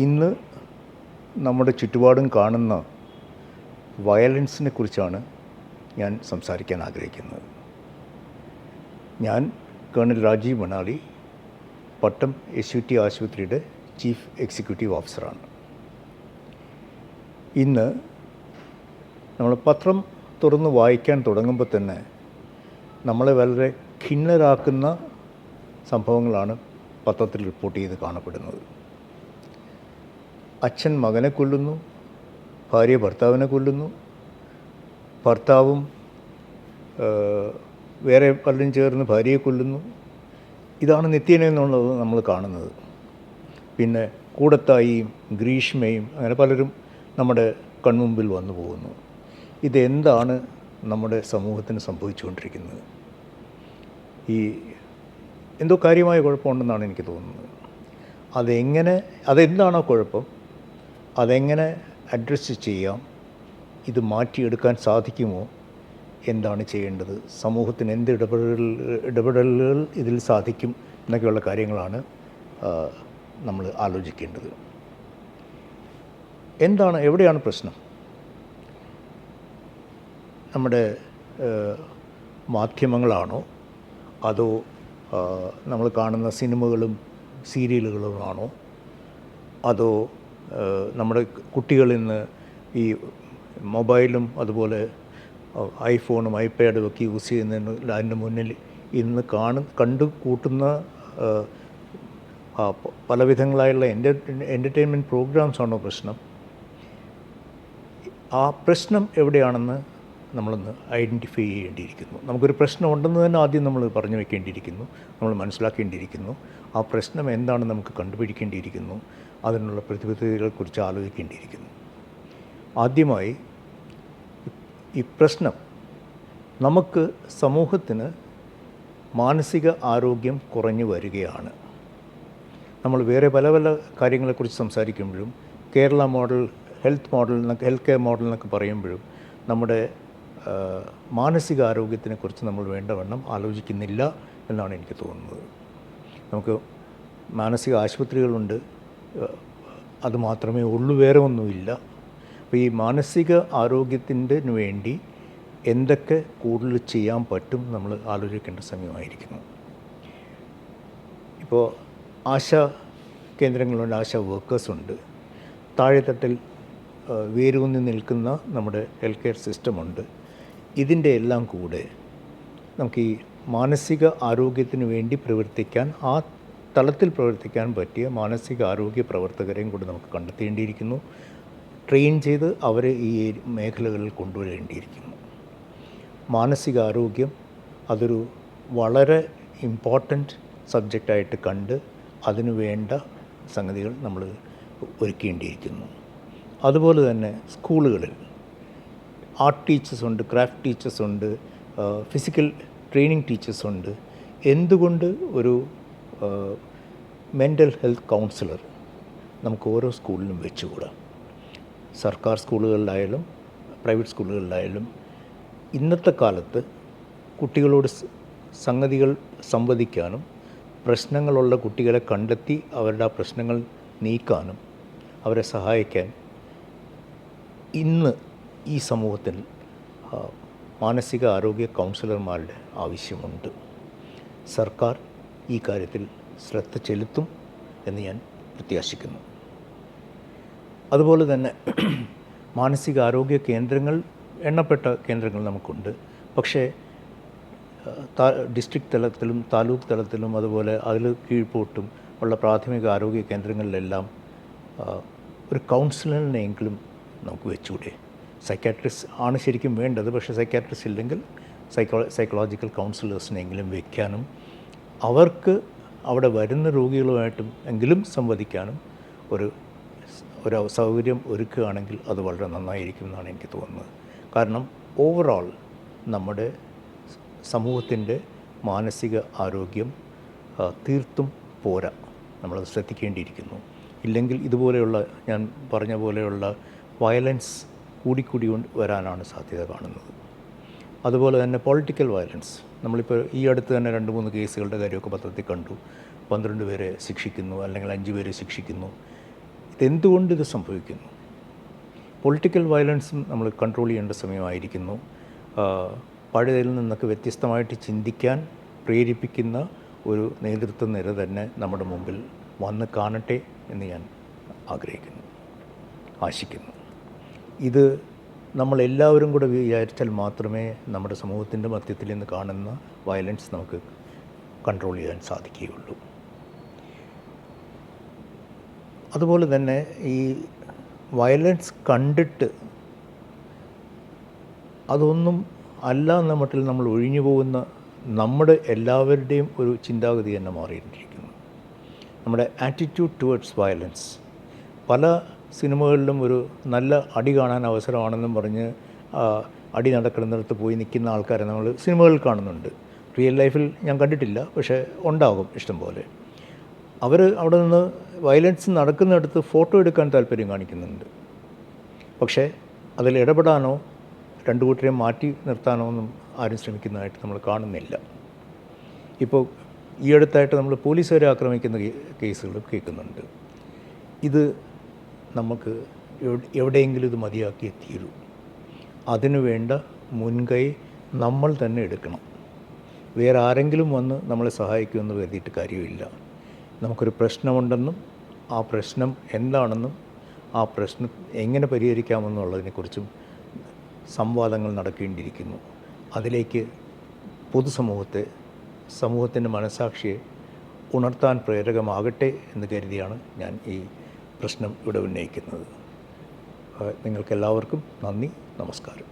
ഇന്ന് നമ്മുടെ ചുറ്റുപാടും കാണുന്ന വയലൻസിനെ കുറിച്ചാണ് ഞാൻ സംസാരിക്കാൻ ആഗ്രഹിക്കുന്നത്. ഞാൻ കേണൽ രാജീവ് മണാലി, പട്ടം SUT ആശുപത്രിയുടെ ചീഫ് എക്സിക്യൂട്ടീവ് ഓഫീസറാണ്. ഇന്ന് നമ്മൾ പത്രം തുറന്ന് വായിക്കാൻ തുടങ്ങുമ്പോൾ തന്നെ നമ്മളെ വളരെ ഖിന്നരാക്കുന്ന സംഭവങ്ങളാണ് പത്രത്തിൽ റിപ്പോർട്ട് ചെയ്ത് കാണപ്പെടുന്നത്. അച്ഛൻ മകനെ കൊല്ലുന്നു, ഭാര്യ ഭർത്താവിനെ കൊല്ലുന്നു, ഭർത്താവും വേറെ പലരും ചേർന്ന് ഭാര്യയെ കൊല്ലുന്നു. ഇതാണ് നിത്യേനയെന്നുള്ളത് നമ്മൾ കാണുന്നത്. പിന്നെ കൂടത്തായിയും ഗ്രീഷ്മയും അങ്ങനെ പലരും നമ്മുടെ കൺമുമ്പിൽ വന്നു പോകുന്നു. ഇതെന്താണ് നമ്മുടെ സമൂഹത്തിന് സംഭവിച്ചുകൊണ്ടിരിക്കുന്നത്? ഈ എന്തോ കാര്യമായ കുഴപ്പമുണ്ടെന്നാണ് എനിക്ക് തോന്നുന്നത്. അതെന്താണോ കുഴപ്പം, അതെങ്ങനെ അഡ്രസ്സ് ചെയ്യാം, ഇത് മാറ്റിയെടുക്കാൻ സാധിക്കുമോ, എന്താണ് ചെയ്യേണ്ടത്, സമൂഹത്തിന് എന്ത് ഇടപെടലുകൾ ഇതിൽ സാധിക്കും എന്നൊക്കെയുള്ള കാര്യങ്ങളാണ് നമ്മൾ ആലോചിക്കേണ്ടത്. എവിടെയാണ് പ്രശ്നം? നമ്മുടെ മാധ്യമങ്ങളാണോ, അതോ നമ്മൾ കാണുന്ന സിനിമകളും സീരിയലുകളുമാണോ, അതോ നമ്മുടെ കുട്ടികൾ ഇന്ന് ഈ മൊബൈലും അതുപോലെ ഐഫോണും ഐപാഡും ഒക്കെ യൂസ് ചെയ്യുന്നതിന് അതിൻ്റെ മുന്നിൽ ഇന്ന് കണ്ടു കൂട്ടുന്ന പലവിധങ്ങളായുള്ള എൻ്റർടൈൻമെൻറ്റ് പ്രോഗ്രാംസാണോ പ്രശ്നം? ആ പ്രശ്നം എവിടെയാണെന്ന് നമ്മളൊന്ന് ഐഡൻറ്റിഫൈ ചെയ്യേണ്ടിയിരിക്കുന്നു. നമുക്കൊരു പ്രശ്നം ഉണ്ടെന്ന് തന്നെ ആദ്യം നമ്മൾ പറഞ്ഞു വയ്ക്കേണ്ടിയിരിക്കുന്നു, നമ്മൾ മനസ്സിലാക്കേണ്ടിയിരിക്കുന്നു. ആ പ്രശ്നം എന്താണെന്ന് നമുക്ക് കണ്ടുപിടിക്കേണ്ടിയിരിക്കുന്നു, അതിനുള്ള പ്രതിവിധികളെക്കുറിച്ച് ആലോചിക്കേണ്ടിയിരിക്കുന്നു. ആദ്യമായി ഈ പ്രശ്നം, നമുക്ക് സമൂഹത്തിന് മാനസിക ആരോഗ്യം കുറഞ്ഞു വരികയാണ്. നമ്മൾ വേറെ പല പല കാര്യങ്ങളെക്കുറിച്ച് സംസാരിക്കുമ്പോഴും Kerala model, health care model എന്നൊക്കെ പറയുമ്പോഴും നമ്മുടെ മാനസികാരോഗ്യത്തിനെക്കുറിച്ച് നമ്മൾ വേണ്ടവണ്ണം ആലോചിക്കുന്നില്ല എന്നാണ് എനിക്ക് തോന്നുന്നത്. നമുക്ക് മാനസിക ആശുപത്രികളുണ്ട്, അതുമാത്രമേ ഉള്ളൂ, വേറെ ഒന്നുമില്ല. അപ്പോൾ ഈ മാനസിക ആരോഗ്യത്തിൻ്റെ വേണ്ടി എന്തൊക്കെ കൂടുതൽ ചെയ്യാൻ പറ്റും നമ്മൾ ആലോചിക്കേണ്ട സമയമായിരിക്കുന്നു. ഇപ്പോൾ ആശാ കേന്ദ്രങ്ങളുണ്ട്, ആശാ വർക്കേഴ്സുണ്ട്, താഴെത്തട്ടിൽ വേരൂന്നി നിൽക്കുന്ന നമ്മുടെ ഹെൽത്ത് കെയർ സിസ്റ്റമുണ്ട്. ഇതിൻ്റെ എല്ലാം കൂടെ നമുക്ക് ഈ മാനസിക ആരോഗ്യത്തിന് വേണ്ടി പ്രവർത്തിക്കാൻ, ആ തലത്തിൽ പ്രവർത്തിക്കാൻ പറ്റിയ മാനസിക ആരോഗ്യ പ്രവർത്തകരെയും കൂടി നമുക്ക് കണ്ടെത്തേണ്ടിയിരിക്കുന്നു. ട്രെയിൻ ചെയ്ത് അവരെ ഈ മേഖലകളിൽ കൊണ്ടുവരേണ്ടിയിരിക്കുന്നു. മാനസികാരോഗ്യം അതൊരു വളരെ ഇമ്പോർട്ടൻറ്റ് സബ്ജക്റ്റായിട്ട് കണ്ട് അതിനു വേണ്ട സംഗതികൾ നമ്മൾ ഒരുക്കേണ്ടിയിരിക്കുന്നു. അതുപോലെ തന്നെ സ്കൂളുകളിൽ ആർട്ട് ടീച്ചേഴ്സുണ്ട്, ക്രാഫ്റ്റ് ടീച്ചേഴ്സുണ്ട്, ഫിസിക്കൽ ട്രെയിനിങ് ടീച്ചേഴ്സുണ്ട്. എന്തുകൊണ്ട് ഒരു മെൻ്റൽ ഹെൽത്ത് കൗൺസിലർ നമുക്ക് ഓരോ സ്കൂളിലും വെച്ചുകൂടാ? സർക്കാർ സ്കൂളുകളിലായാലും പ്രൈവറ്റ് സ്കൂളുകളിലായാലും ഇന്നത്തെ കാലത്ത് കുട്ടികളോട് സംഗതികൾ സംവദിക്കാനും പ്രശ്നങ്ങളുള്ള കുട്ടികളെ കണ്ടെത്തി അവരുടെ ആ പ്രശ്നങ്ങൾ നീക്കാനും അവരെ സഹായിക്കാൻ ഇന്ന് ഈ സമൂഹത്തിൽ മാനസിക ആരോഗ്യ കൗൺസിലർമാരുടെ ആവശ്യമുണ്ട്. സർക്കാർ ഈ കാര്യത്തിൽ ശ്രദ്ധ ചെലുത്തും എന്ന് ഞാൻ പ്രത്യാശിക്കുന്നു. അതുപോലെ തന്നെ മാനസികാരോഗ്യ കേന്ദ്രങ്ങൾ, എണ്ണപ്പെട്ട കേന്ദ്രങ്ങൾ നമുക്കുണ്ട്. പക്ഷേ ഡിസ്ട്രിക്ട് തലത്തിലും താലൂക്ക് തലത്തിലും അതുപോലെ അതിൽ കീഴ്പോട്ടും ഉള്ള പ്രാഥമിക ആരോഗ്യ കേന്ദ്രങ്ങളിലെല്ലാം ഒരു കൗൺസിലറിനെയെങ്കിലും നമുക്ക് വെച്ചുകൂടെ? സൈക്കാട്രിസ്റ്റ് ആണ് ശരിക്കും വേണ്ടത്, പക്ഷേ സൈക്കാട്രിസ്റ്റ് ഇല്ലെങ്കിൽ സൈക്കോളജിക്കൽ കൗൺസിലേഴ്സിനെങ്കിലും വയ്ക്കാനും അവർക്ക് അവിടെ വരുന്ന രോഗികളുമായിട്ടും എങ്കിലും സംവദിക്കാനും ഒരു സൗകര്യം ഒരുക്കുകയാണെങ്കിൽ അത് വളരെ നന്നായിരിക്കും എന്നാണ് എനിക്ക് തോന്നുന്നത്. കാരണം ഓവറോൾ നമ്മുടെ സമൂഹത്തിൻ്റെ മാനസിക ആരോഗ്യം തീർത്തും പോരാ, നമ്മളത് ശ്രദ്ധിക്കേണ്ടിയിരിക്കുന്നു. ഇല്ലെങ്കിൽ ഇതുപോലെയുള്ള, ഞാൻ പറഞ്ഞ പോലെയുള്ള വയലൻസ് കൂടിക്കൂടി വരാനാണ് സാധ്യത കാണുന്നത്. അതുപോലെ തന്നെ പൊളിറ്റിക്കൽ വയലൻസ്, നമ്മളിപ്പോൾ ഈ അടുത്ത് തന്നെ 2-3 കേസുകളുടെ കാര്യമൊക്കെ പത്രത്തിൽ കണ്ടു. 12 പേരെ ശിക്ഷിക്കുന്നു, അല്ലെങ്കിൽ 5 പേരെ ശിക്ഷിക്കുന്നു. ഇതെന്തുകൊണ്ട് ഇത് സംഭവിക്കുന്നു? പൊളിറ്റിക്കൽ വയലൻസും നമ്മൾ കൺട്രോൾ ചെയ്യേണ്ട സമയമായിരിക്കുന്നു. പഴയതിൽ നിന്നൊക്കെ വ്യത്യസ്തമായിട്ട് ചിന്തിക്കാൻ പ്രേരിപ്പിക്കുന്ന ഒരു നേതൃത്വ നിര തന്നെ നമ്മുടെ മുമ്പിൽ വന്ന് കാണട്ടെ എന്ന് ഞാൻ ആഗ്രഹിക്കുന്നു, ആശിക്കുന്നു. ഇത് നമ്മളെല്ലാവരും കൂടെ വിചാരിച്ചാൽ മാത്രമേ നമ്മുടെ സമൂഹത്തിൻ്റെ മധ്യത്തിൽ നിന്ന് കാണുന്ന വയലൻസ് നമുക്ക് കൺട്രോൾ ചെയ്യാൻ സാധിക്കുകയുള്ളൂ. അതുപോലെ തന്നെ ഈ വയലൻസ് കണ്ടിട്ട് അതൊന്നും അല്ല എന്ന മട്ടിൽ നമ്മൾ ഒഴിഞ്ഞു പോകുന്ന നമ്മുടെ എല്ലാവരുടെയും ഒരു ചിന്താഗതി തന്നെ മാറിയിരിക്കുന്നു. നമ്മുടെ ആറ്റിറ്റ്യൂഡ് ടുവേർഡ്സ് വയലൻസ്. പല സിനിമകളിലും ഒരു നല്ല അടി കാണാൻ അവസരമാണെന്നും പറഞ്ഞ് അടി നടക്കുന്നിടത്ത് പോയി നിൽക്കുന്ന ആൾക്കാരെ നമ്മൾ സിനിമകളിൽ കാണുന്നുണ്ട്. റിയൽ ലൈഫിൽ ഞാൻ കണ്ടിട്ടില്ല, പക്ഷേ ഉണ്ടാകും ഇഷ്ടം പോലെ. അവർ അവിടെ നിന്ന് വയലൻസ് നടക്കുന്നിടത്ത് ഫോട്ടോ എടുക്കാൻ താല്പര്യം കാണിക്കുന്നുണ്ട്. പക്ഷേ അതിൽ ഇടപെടാനോ രണ്ടു കൂട്ടരെയും മാറ്റി നിർത്താനോ ഒന്നും ആരും ശ്രമിക്കുന്നതായിട്ട് നമ്മൾ കാണുന്നില്ല. ഇപ്പോൾ ഈ അടുത്തായിട്ട് നമ്മൾ പോലീസുകാരെ ആക്രമിക്കുന്ന കേസുകൾ കേൾക്കുന്നുണ്ട്. ഇത് നമുക്ക് എവിടെയെങ്കിലും ഇത് മതിയാക്കിയേ തീരൂ. അതിനു വേണ്ട മുൻകൈ നമ്മൾ തന്നെ എടുക്കണം. വേറെ ആരെങ്കിലും വന്ന് നമ്മളെ സഹായിക്കുമെന്ന് കരുതിയിട്ട് കാര്യമില്ല. നമുക്കൊരു പ്രശ്നമുണ്ടെന്നും ആ പ്രശ്നം എന്താണെന്നും ആ പ്രശ്നം എങ്ങനെ പരിഹരിക്കാമെന്നുള്ളതിനെക്കുറിച്ചും സംവാദങ്ങൾ നടക്കേണ്ടിയിരിക്കുന്നു. അതിലേക്ക് സമൂഹത്തിൻ്റെ മനസാക്ഷിയെ ഉണർത്താൻ പ്രേരകമാകട്ടെ എന്ന് കരുതിയാണ് ഞാൻ ഈ പ്രശ്നം ഇവിടെ ഉന്നയിക്കുന്നത്. നിങ്ങൾക്കെല്ലാവർക്കും നന്ദി, നമസ്കാരം.